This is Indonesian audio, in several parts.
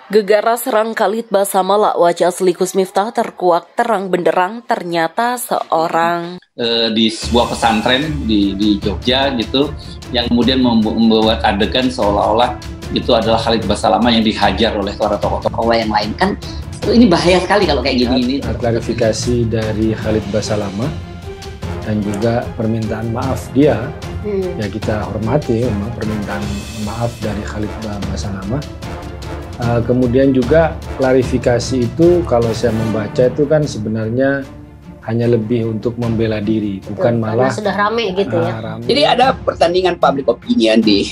Gegara serang Khalid Basalamah, wajah asli Gus Miftah terkuak terang benderang, ternyata seorang di sebuah pesantren di Jogja gitu, yang kemudian membuat adegan seolah-olah itu adalah Khalid Basalamah yang dihajar oleh para tokoh-tokoh yang lain. Kan ini bahaya sekali kalau kayak gini. Klarifikasi dari Khalid Basalamah dan juga permintaan maaf dia, ya kita hormati memang permintaan maaf dari Khalid Basalamah. Kemudian juga klarifikasi itu kalau saya membaca itu kan sebenarnya hanya lebih untuk membela diri, bukan malah sudah rame gitu ya. Rame. Jadi ada pertandingan public opinion di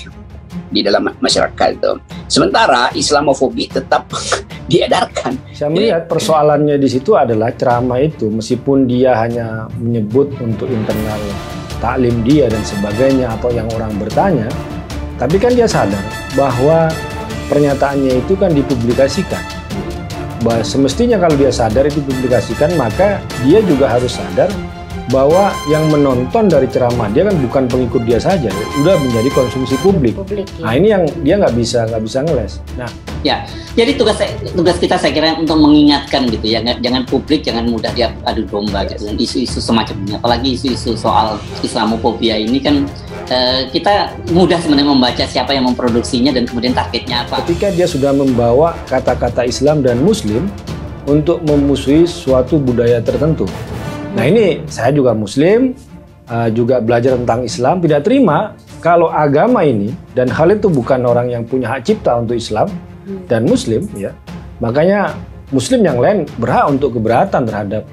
dalam masyarakat itu. Sementara Islamofobi tetap diedarkan. Saya melihat persoalannya di situ adalah ceramah itu, meskipun dia hanya menyebut untuk internal taklim dia dan sebagainya atau yang orang bertanya, tapi kan dia sadar bahwa pernyataannya itu kan dipublikasikan. Semestinya kalau dia sadar itu dipublikasikan, maka dia juga harus sadar bahwa yang menonton dari ceramah dia kan bukan pengikut dia saja, udah menjadi konsumsi publik. Nah ini yang dia nggak bisa ngeles. Nah ya, jadi tugas kita saya kira untuk mengingatkan gitu ya, jangan publik jangan mudah dia adu domba gitu, isu-isu semacamnya, apalagi isu-isu soal Islamofobia ini kan kita mudah sebenarnya membaca siapa yang memproduksinya dan kemudian targetnya apa. Ketika dia sudah membawa kata-kata Islam dan Muslim untuk memusuhi suatu budaya tertentu. Nah ini saya juga Muslim, juga belajar tentang Islam, tidak terima kalau agama ini, dan Khalid itu bukan orang yang punya hak cipta untuk Islam dan Muslim, ya. Makanya Muslim yang lain berhak untuk keberatan terhadap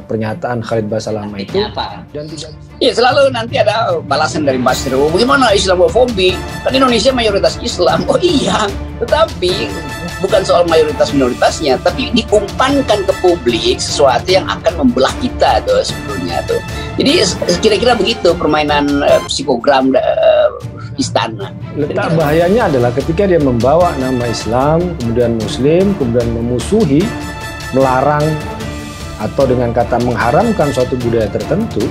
pernyataan Khalid Basalamah itu. Dan tidak. Ya selalu nanti ada balasan dari Mas Ru, bagaimana Islamofobi? Kan Indonesia mayoritas Islam. Oh iya, tetapi bukan soal mayoritas minoritasnya, tapi diumpankan ke publik sesuatu yang akan membelah kita tuh sebetulnya tuh. Jadi kira-kira begitu permainan psikogram istana. Letak bahayanya adalah ketika dia membawa nama Islam, kemudian Muslim, kemudian memusuhi, melarang, atau dengan kata mengharamkan suatu budaya tertentu.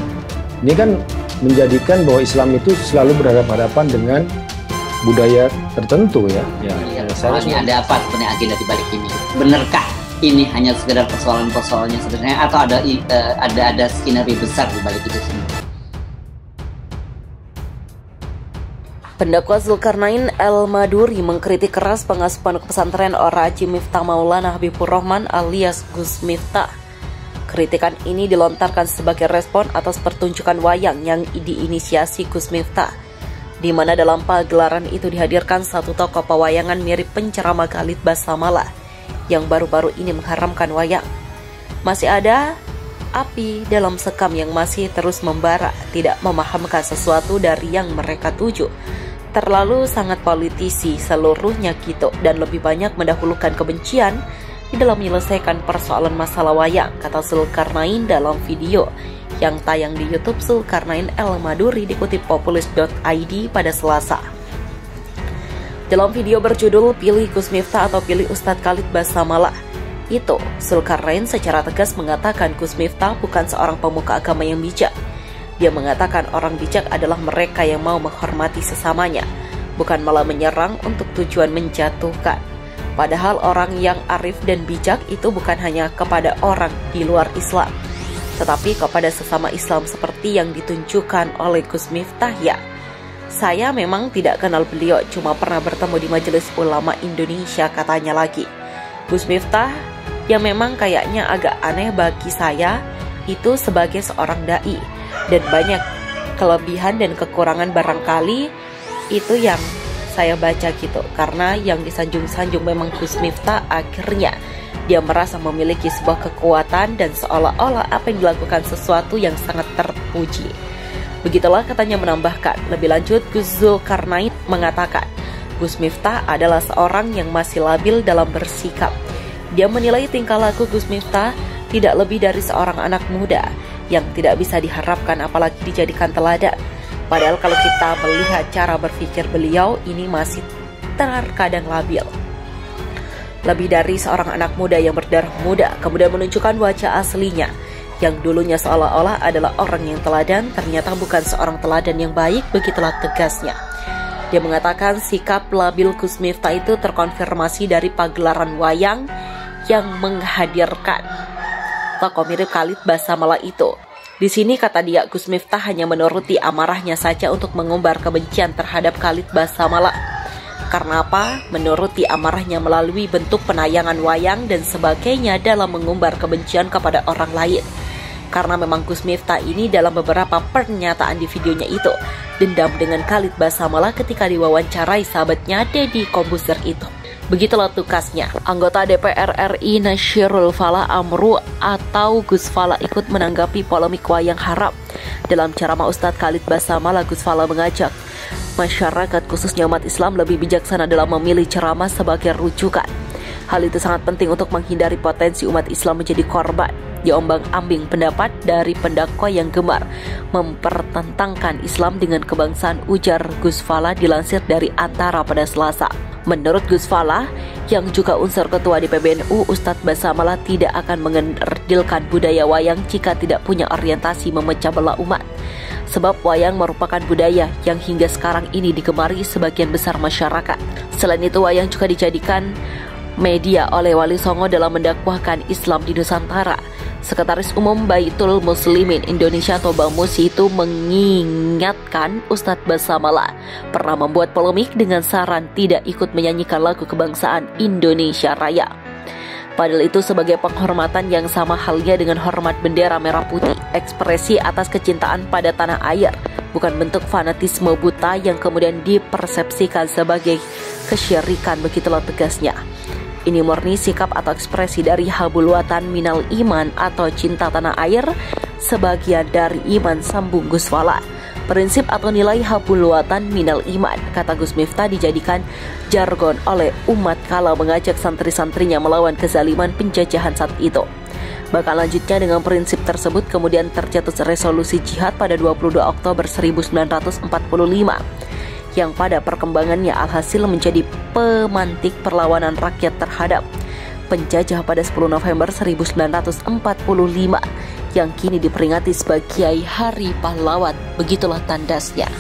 Ini kan menjadikan bahwa Islam itu selalu berhadapan-hadapan dengan budaya tertentu ya. Soalnya ada apa sebenarnya agenda di balik ini? Benarkah ini hanya sekedar persoalan-persoalannya sebenarnya, atau ada skenario besar di balik itu semua? Pendakwa Zulkarnain El-Maduri mengkritik keras pengasuh pondok pesantren Or-Raji Miftah Maulana Habibur Rahman alias Gus Miftah. Kritikan ini dilontarkan sebagai respon atas pertunjukan wayang yang diinisiasi Gus Miftah, di mana dalam pagelaran itu dihadirkan satu tokoh pewayangan mirip penceramah Khalid Basalamah yang baru-baru ini mengharamkan wayang. Masih ada api dalam sekam yang masih terus membara, tidak memahamkan sesuatu dari yang mereka tuju. Terlalu sangat politisi seluruhnya gitu, dan lebih banyak mendahulukan kebencian di dalam menyelesaikan persoalan masalah wayang, kata Zulkarnain dalam video yang tayang di YouTube Zulkarnain El-Maduri dikutip populis.id pada Selasa. Dalam video berjudul Pilih Gus Miftah atau Pilih Ustadz Khalid Basalamah itu, Zulkarnain secara tegas mengatakan Gus Miftah bukan seorang pemuka agama yang bijak. Dia mengatakan orang bijak adalah mereka yang mau menghormati sesamanya, bukan malah menyerang untuk tujuan menjatuhkan. Padahal orang yang arif dan bijak itu bukan hanya kepada orang di luar Islam, tetapi kepada sesama Islam seperti yang ditunjukkan oleh Gus Miftah ya. Saya memang tidak kenal beliau, cuma pernah bertemu di Majelis Ulama Indonesia, katanya lagi. Gus Miftah yang memang kayaknya agak aneh bagi saya itu sebagai seorang dai, dan banyak kelebihan dan kekurangan barangkali itu yang saya baca gitu, karena yang disanjung-sanjung memang Gus Miftah akhirnya dia merasa memiliki sebuah kekuatan dan seolah-olah apa yang dilakukan sesuatu yang sangat terpuji. Begitulah katanya menambahkan. Lebih lanjut, Gus Zulkarnain mengatakan Gus Miftah adalah seorang yang masih labil dalam bersikap. Dia menilai tingkah laku Gus Miftah tidak lebih dari seorang anak muda yang tidak bisa diharapkan apalagi dijadikan teladan. Padahal kalau kita melihat cara berpikir beliau ini masih terkadang labil. Lebih dari seorang anak muda yang berdarah muda, kemudian menunjukkan wajah aslinya yang dulunya seolah-olah adalah orang yang teladan, ternyata bukan seorang teladan yang baik, begitulah tegasnya. Dia mengatakan sikap labil Gus Miftah itu terkonfirmasi dari pagelaran wayang yang menghadirkan tokoh mirip Khalid Basamala itu. Di sini kata dia, Gus Miftah hanya menuruti amarahnya saja untuk mengumbar kebencian terhadap Khalid Basamala. Karena apa? Menuruti amarahnya melalui bentuk penayangan wayang dan sebagainya dalam mengumbar kebencian kepada orang lain. Karena memang Gus Miftah ini dalam beberapa pernyataan di videonya itu dendam dengan Khalid Basamala ketika diwawancarai sahabatnya Deddy Corbuzier itu. Begitulah tukasnya. Anggota DPR RI Nasyirul Falah Amru atau Gus Falah ikut menanggapi polemik wayang haram. Dalam ceramah Ustadz Khalid Basamala, Gus Falah mengajak masyarakat khususnya umat Islam lebih bijaksana dalam memilih ceramah sebagai rujukan. Hal itu sangat penting untuk menghindari potensi umat Islam menjadi korban diombang-ambing pendapat dari pendakwa yang gemar mempertentangkan Islam dengan kebangsaan, ujar Gus Falah dilansir dari Antara pada Selasa. Menurut Gus Falah, yang juga unsur ketua di PBNU, Ustadz Basamala tidak akan mengerdilkan budaya wayang jika tidak punya orientasi memecah belah umat. Sebab wayang merupakan budaya yang hingga sekarang ini digemari sebagian besar masyarakat. Selain itu, wayang juga dijadikan media oleh Wali Songo dalam mendakwahkan Islam di Nusantara. Sekretaris Umum Baitul Muslimin Indonesia atau BAMUS itu mengingatkan Ustadz Basamala pernah membuat polemik dengan saran tidak ikut menyanyikan lagu kebangsaan Indonesia Raya. Padahal itu sebagai penghormatan yang sama halnya dengan hormat bendera merah putih, ekspresi atas kecintaan pada tanah air, bukan bentuk fanatisme buta yang kemudian dipersepsikan sebagai kesyirikan, begitulah tegasnya. Ini murni sikap atau ekspresi dari habul watan minal iman atau cinta tanah air, sebagian dari iman, sambung Gus Falah. Prinsip atau nilai habul watan minal iman, kata Gus Miftah, dijadikan jargon oleh umat kala mengajak santri-santrinya melawan kezaliman penjajahan saat itu. Bahkan lanjutnya dengan prinsip tersebut kemudian tercetus resolusi jihad pada 22 Oktober 1945. Yang pada perkembangannya alhasil menjadi pemantik perlawanan rakyat terhadap penjajah pada 10 November 1945 yang kini diperingati sebagai Hari Pahlawan. Begitulah tandasnya.